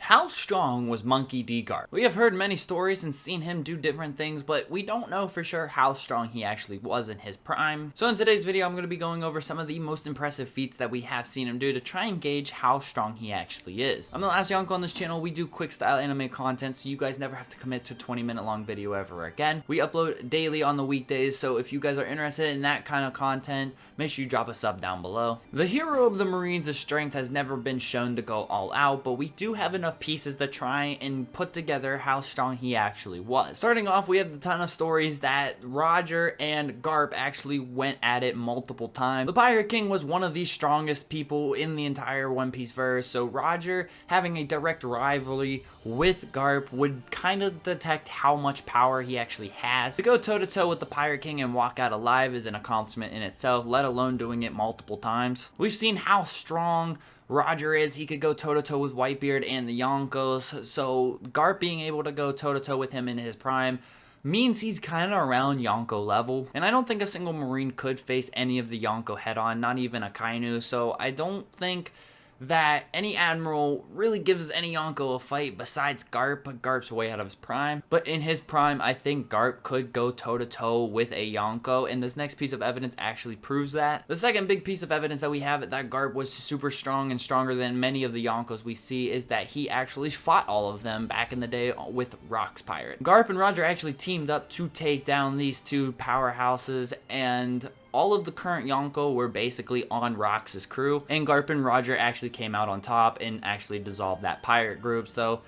How strong was Monkey D. Garp? We have heard many stories and seen him do different things, but we don't know for sure how strong he actually was in his prime. So in today's video, I'm going to be going over some of the most impressive feats that we have seen him do to try and gauge how strong he actually is. I'm the last Yonko on this channel. We do quick style anime content, so you guys never have to commit to a 20-minute long video ever again. We upload daily on the weekdays, so if you guys are interested in that kind of content, make sure you drop a sub down below. The hero of the Marines' strength has never been shown to go all out, but we do have enough pieces to try and put together how strong he actually was. Starting off, we have a ton of stories that Roger and Garp actually went at it multiple times. The Pirate King was one of the strongest people in the entire One Piece verse, so Roger having a direct rivalry with Garp would kind of detect how much power he actually has. To go toe-to-toe with the Pirate King and walk out alive is an accomplishment in itself, let alone doing it multiple times. We've seen how strong Roger is. He could go toe-to-toe with Whitebeard and the Yonkos, so Garp being able to go toe-to-toe with him in his prime means he's kind of around Yonko level. And I don't think a single Marine could face any of the Yonko head-on, not even Akainu, so I don't think that any Admiral really gives any Yonko a fight besides Garp, but Garp's way out of his prime. But in his prime, I think Garp could go toe-to-toe with a Yonko, and this next piece of evidence actually proves that. The second big piece of evidence that we have that Garp was super strong and stronger than many of the Yonkos we see is that he actually fought all of them back in the day with Rock's pirate. Garp and Roger actually teamed up to take down these two powerhouses, and all of the current Yonko were basically on Rox's crew, and Garp and Roger actually came out on top and actually dissolved that pirate group. So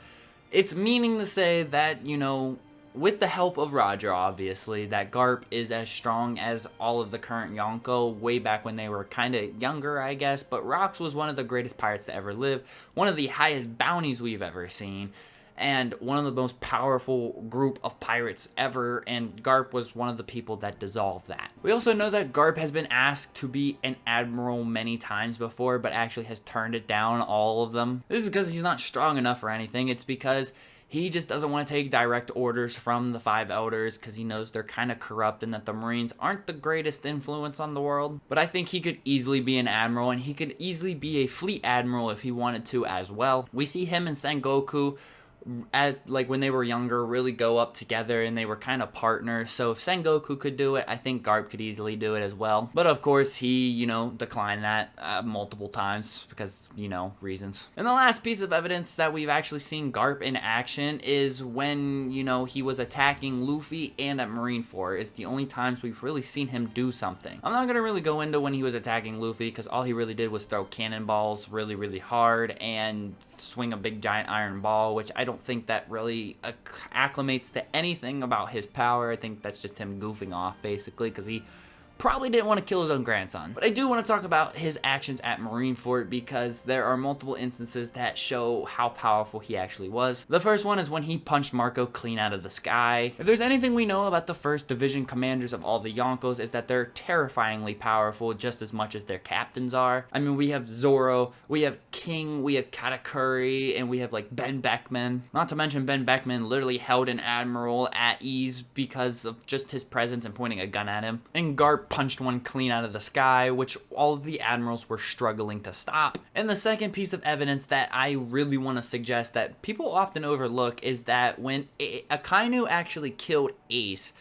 it's meaning to say that, you know, with the help of Roger, obviously, that Garp is as strong as all of the current Yonko way back when they were kind of younger, I guess. But Rox was one of the greatest pirates to ever live, one of the highest bounties we've ever seen, and one of the most powerful group of pirates ever, and Garp was one of the people that dissolved that. We also know that Garp has been asked to be an admiral many times before, but actually has turned it down all of them. This is because he's not strong enough or anything. It's because he just doesn't want to take direct orders from the Five Elders because he knows they're kind of corrupt and that the Marines aren't the greatest influence on the world. But I think he could easily be an admiral, and he could easily be a fleet admiral if he wanted to as well. We see him and Sengoku when they were younger really go up together, and they were kind of partners. So if Sengoku could do it, I think Garp could easily do it as well. But of course he, you know, declined that multiple times because, you know, reasons. And the last piece of evidence that we've actually seen Garp in action is when, you know, he was attacking Luffy and at Marineford. It's the only times we've really seen him do something. I'm not gonna really go into when he was attacking Luffy because all he really did was throw cannonballs really hard and swing a big giant iron ball, which I don't think that really acclimates to anything about his power. I think that's just him goofing off basically because he probably didn't want to kill his own grandson. But I do want to talk about his actions at Marineford because there are multiple instances that show how powerful he actually was. The first one is when he punched Marco clean out of the sky. If there's anything we know about the first division commanders of all the Yonkos, is that they're terrifyingly powerful just as much as their captains are. I mean, we have Zoro, we have King, we have Katakuri, and we have like Ben Beckman. Not to mention Ben Beckman literally held an admiral at ease because of just his presence and pointing a gun at him. And Garp punched one clean out of the sky, which all of the admirals were struggling to stop. And the second piece of evidence that I really want to suggest that people often overlook is that when Akainu actually killed Ace,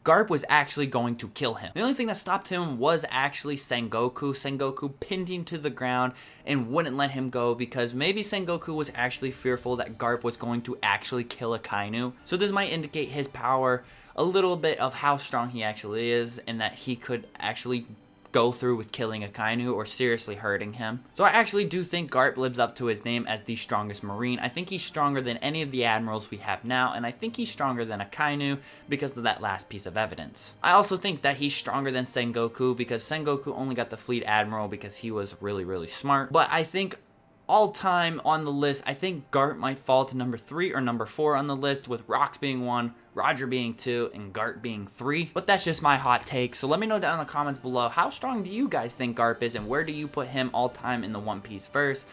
Garp was actually going to kill him. The only thing that stopped him was actually Sengoku. Sengoku pinned him to the ground and wouldn't let him go because maybe Sengoku was actually fearful that Garp was going to actually kill Akainu. So this might indicate his power, a little bit of how strong he actually is, and that he could actually go through with killing Akainu or seriously hurting him. So I actually do think Garp lives up to his name as the strongest Marine. I think he's stronger than any of the admirals we have now, and I think he's stronger than Akainu because of that last piece of evidence. I also think that he's stronger than Sengoku because Sengoku only got the fleet admiral because he was really smart. But I think all time on the list, I think Garp might fall to number 3 or number 4 on the list, with Rox being 1, Roger being 2, and Garp being 3. But that's just my hot take, so let me know down in the comments below, how strong do you guys think Garp is, and where do you put him all time in the One Piece verse?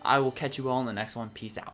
I will catch you all in the next one. Peace out.